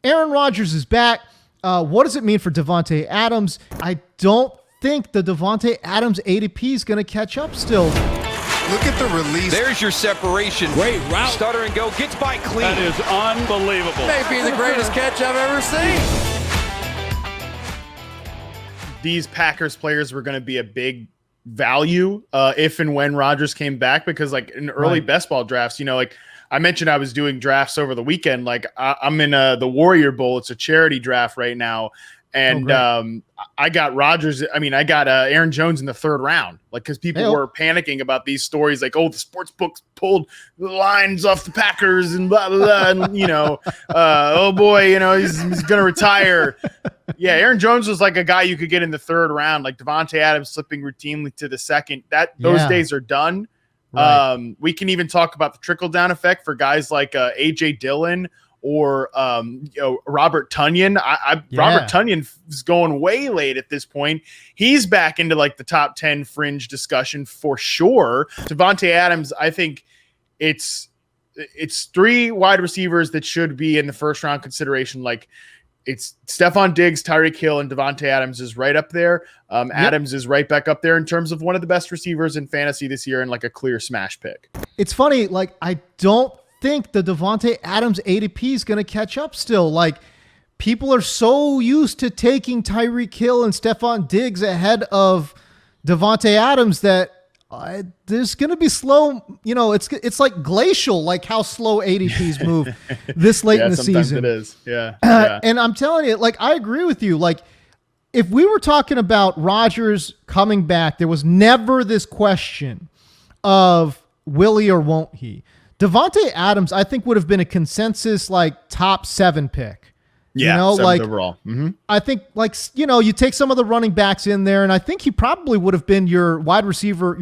Aaron Rodgers is back. What does it mean for Davante Adams? I don't think the Davante Adams ADP is going to catch up still. Look at the release. There's your separation. Great route. Stutter and go. Gets by clean. That is unbelievable. Maybe the greatest catch I've ever seen. These Packers players were going to be a big value if and when Rodgers came back, because like in early best ball drafts, like I mentioned, I was doing drafts over the weekend. Like I'm in the Warrior Bowl. It's a charity draft right now. And I got Rodgers. I mean, I got Aaron Jones in the third round, like, because people were panicking about these stories, like, oh, the sports books pulled the lines off the Packers and blah, blah, blah. And, oh boy, he's going to retire. Yeah. Aaron Jones was like a guy you could get in the third round, like Davante Adams slipping routinely to the second. Those days are done. Right. We can even talk about the trickle down effect for guys like AJ Dillon or Robert Tonyan. Robert Tonyan is going way late at this point. He's back into like the top 10 fringe discussion for sure. Davante Adams, I think it's three wide receivers that should be in the first round consideration. Like it's Stephon Diggs, Tyreek Hill, and Davante Adams is right up there. Adams is right back up there in terms of one of the best receivers in fantasy this year and like a clear smash pick. It's funny. Like, I don't think the Davante Adams ADP is going to catch up still. Like, people are so used to taking Tyreek Hill and Stephon Diggs ahead of Davante Adams that there's going to be slow, it's like glacial, like how slow ADPs move this late in the season. It is. Yeah. And I'm telling you, like, I agree with you. Like, if we were talking about Rodgers coming back, there was never this question of will he or won't he. Davante Adams, I think, would have been a consensus like top 7 pick. Yeah, like overall. Mm-hmm. I think, like, you take some of the running backs in there, and I think he probably would have been your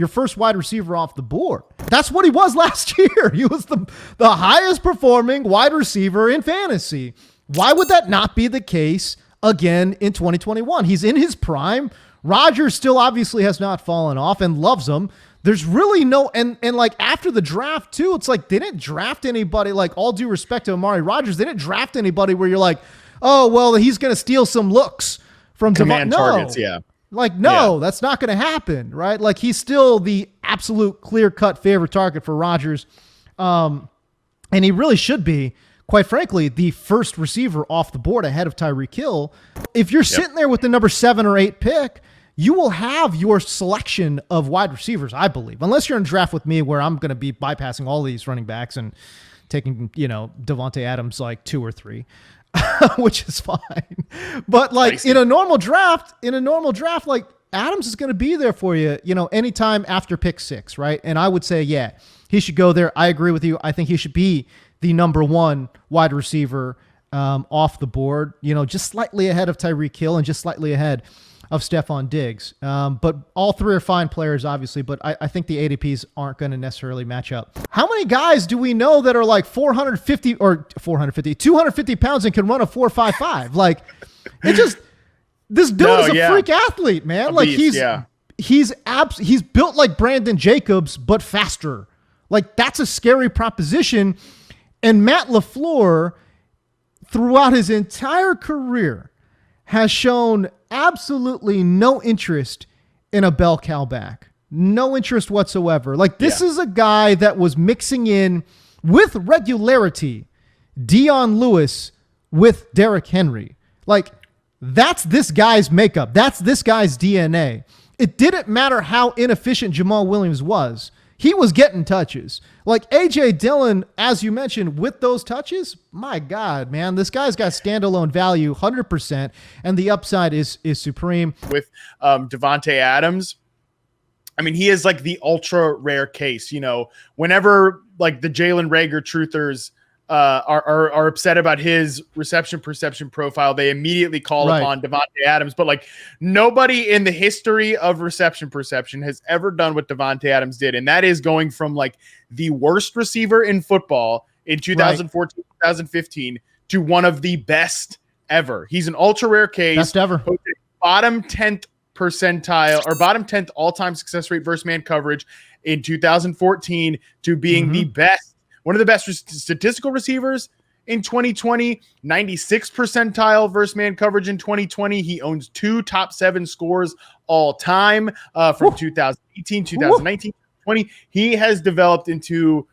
first wide receiver off the board. That's what he was last year. He was the highest performing wide receiver in fantasy. Why would that not be the case again in 2021? He's in his prime. Rodgers still obviously has not fallen off and loves him. There's really no, and like after the draft too, it's like they didn't draft anybody, like, all due respect to Amari Rodgers, they didn't draft anybody where you're like, oh, well, he's going to steal some looks from command targets. Yeah. Like, no, that's not going to happen. Right. Like, he's still the absolute clear cut favorite target for Rodgers. And he really should be, quite frankly, the first receiver off the board ahead of Tyreek Hill. If you're sitting there with the number 7 or 8 pick, you will have your selection of wide receivers, I believe, unless you're in a draft with me where I'm going to be bypassing all these running backs and taking, Davante Adams like 2 or 3, which is fine. But like in a normal draft, like Adams is going to be there for you, anytime after pick 6, right? And I would say, yeah, he should go there. I agree with you. I think he should be the number 1 wide receiver off the board, just slightly ahead of Tyreek Hill and just slightly ahead of Stephon Diggs. But all 3 are fine players, obviously, but I think the ADPs aren't going to necessarily match up. How many guys do we know that are like 250 pounds and can run a 4.55? Like, this dude is a freak athlete, man. Like, he's built like Brandon Jacobs, but faster. Like, that's a scary proposition. And Matt LaFleur, throughout his entire career, has shown absolutely no interest in a bell cow back. No interest whatsoever. Like, this is a guy that was mixing in with regularity Dion Lewis with Derrick Henry. Like, that's this guy's makeup. That's this guy's DNA. It didn't matter how inefficient Jamal Williams was. He was getting touches. Like AJ Dillon, as you mentioned, with those touches, my God, man, this guy's got standalone value 100%, and the upside is supreme. With Davante Adams, I mean, he is like the ultra rare case. Whenever like the Jalen Reagor truthers are upset about his reception perception profile, they immediately call upon Davante Adams. But like, nobody in the history of reception perception has ever done what Davante Adams did, and that is going from like the worst receiver in football in 2014, 2015 to one of the best ever. He's an ultra rare case. Best ever. Bottom 10th percentile or bottom 10th all-time success rate versus man coverage in 2014 to being the best. One of the best statistical receivers in 2020, 96th percentile versus man coverage in 2020. He owns 2 top 7 scores all time from 2018, 2019, 2020. He has developed into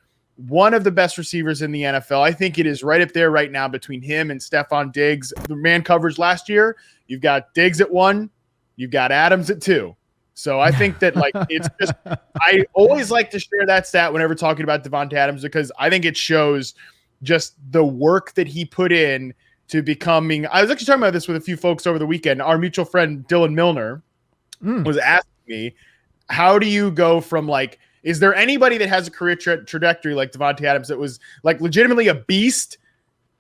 one of the best receivers in the NFL. I think it is right up there right now between him and Stephon Diggs. The man coverage last year, you've got Diggs at 1, you've got Adams at 2. So I think that it's just, I always like to share that stat whenever talking about Davante Adams, because I think it shows just the work that he put in to becoming. I was actually talking about this with a few folks over the weekend. Our mutual friend Dillon Milner was asking me, how do you go from is there anybody that has a career trajectory like Davante Adams that was legitimately a beast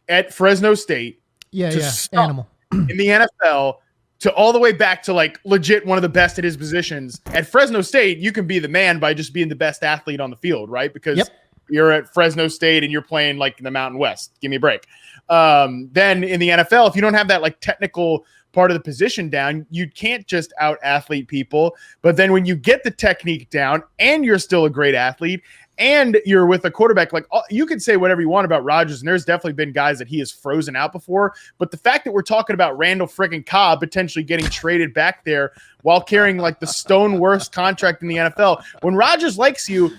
at Fresno State? Animal in the NFL to all the way back to legit one of the best at his positions. At Fresno State, you can be the man by just being the best athlete on the field, right? Because you're at Fresno State and you're playing in the Mountain West. Give me a break. Then in the NFL, if you don't have that technical part of the position down, you can't just out athlete people. But then when you get the technique down and you're still a great athlete and you're with a quarterback, you could say whatever you want about Rodgers, and there's definitely been guys that he has frozen out before. But the fact that we're talking about Randall freaking Cobb potentially getting traded back there while carrying the stone worst contract in the NFL, when Rodgers likes you,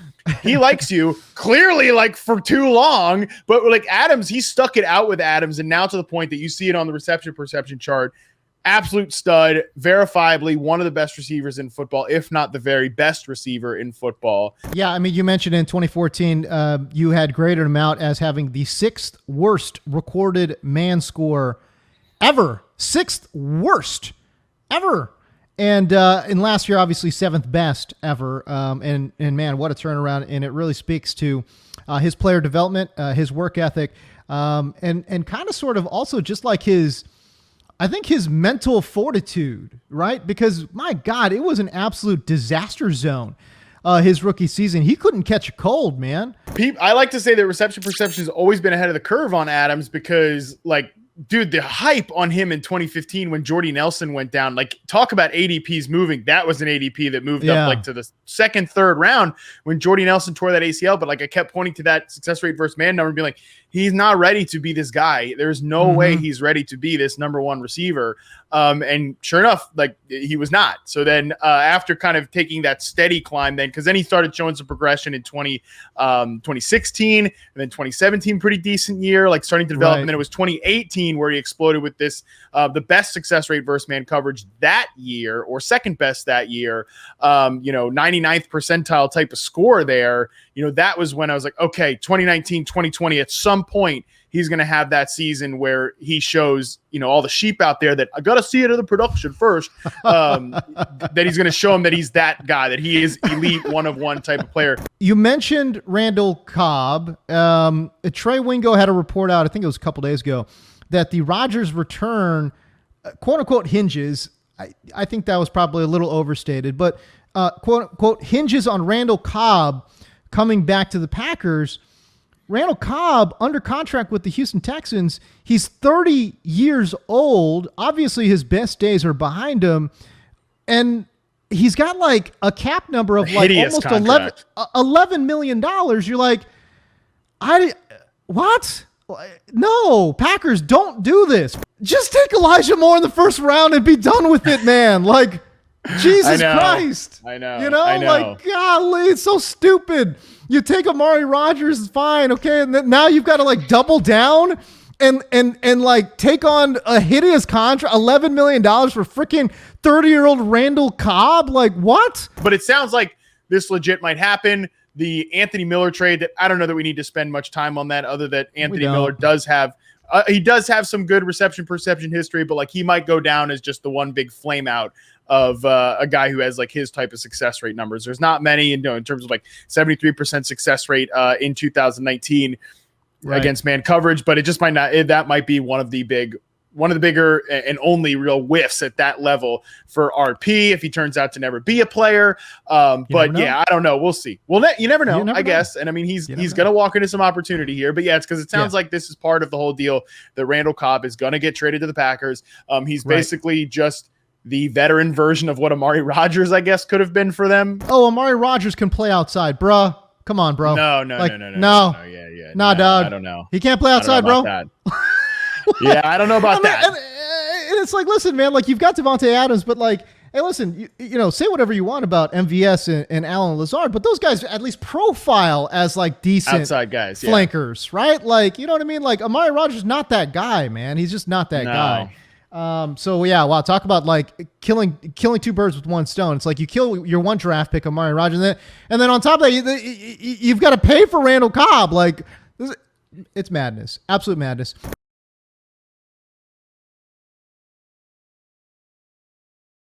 he likes you clearly for too long. But Adams, he stuck it out with Adams, and now to the point that you see it on the reception perception chart. Absolute stud, verifiably one of the best receivers in football, if not the very best receiver in football. Yeah, I mean, you mentioned in 2014, you had graded him out as having the 6th worst recorded man score ever. 6th worst ever. And in last year, obviously 7th best ever. And man, what a turnaround. And it really speaks to his player development, his work ethic, and kind of sort of also just I think his mental fortitude, right? Because my God, it was an absolute disaster zone. His rookie season, he couldn't catch a cold, man. I like to say that reception perception has always been ahead of the curve on Adams because dude, the hype on him in 2015 when Jordy Nelson went down, talk about ADPs moving. That was an ADP that moved up to the second, third round when Jordy Nelson tore that ACL. But I kept pointing to that success rate versus man number and being he's not ready to be this guy. There's no way he's ready to be this number 1 receiver. And sure enough, he was not. So then after kind of taking that steady climb because then he started showing some progression in 2016 and then 2017, pretty decent year, starting to develop. Right. And then it was 2018 where he exploded with this, the best success rate versus man coverage that year, or second best that year, 99th percentile type of score there. That was when I was okay, 2019, 2020, at some point, he's going to have that season where he shows, all the sheep out there that I got to see it in the production first, that he's going to show him that he's that guy, that he is elite one-of-one type of player. You mentioned Randall Cobb. Trey Wingo had a report out, I think it was a couple days ago, that the Rodgers return, quote-unquote, hinges. I think that was probably a little overstated, but quote-unquote, hinges on Randall Cobb coming back to the Packers. Randall Cobb under contract with the Houston Texans. He's 30 years old. Obviously, his best days are behind him. And he's got a cap number of almost $11 million. You're what? No, Packers, don't do this. Just take Elijah Moore in the first round and be done with it, man. Jesus Christ. I know. Golly, it's so stupid. You take Amari Rodgers, fine, okay, and then now you've got to double down and take on a hideous contract, $11 million for freaking 30-year-old Randall Cobb. What? But it sounds like this legit might happen. The Anthony Miller trade, that I don't know that we need to spend much time on that, other that Anthony Miller does have some good reception perception history, but he might go down as just the one big flame out of a guy who has his type of success rate numbers. There's not many, in terms of 73% success rate in 2019 against man coverage, but it just might not. That might be one of the bigger and only real whiffs at that level for RP if he turns out to never be a player. But yeah, I don't know. We'll see. Well, you never know, I guess. And I mean, he's going to walk into some opportunity here. But yeah, it's because it sounds like this is part of the whole deal that Randall Cobb is going to get traded to the Packers. He's basically just the veteran version of what Amari Rodgers, I guess, could have been for them. Oh, Amari Rodgers can play outside, bruh. Come on, bro. No. Yeah. Nah, dog. I don't know. He can't play outside, bro. Yeah, I don't know about that. And it's like, listen, man, like you've got Davante Adams, but like, hey, listen, you know, say whatever you want about MVS and Allen Lazard, but those guys at least profile as like decent outside guys, flankers, right? Like, you know what I mean? Like Amari Rodgers is not that guy, man. He's just not that guy. So yeah, wow. Talk about like killing two birds with one stone. It's like you kill your one draft pick, Amari Rodgers, and then on top of that, you've got to pay for Randall Cobb. Like, it's madness, absolute madness.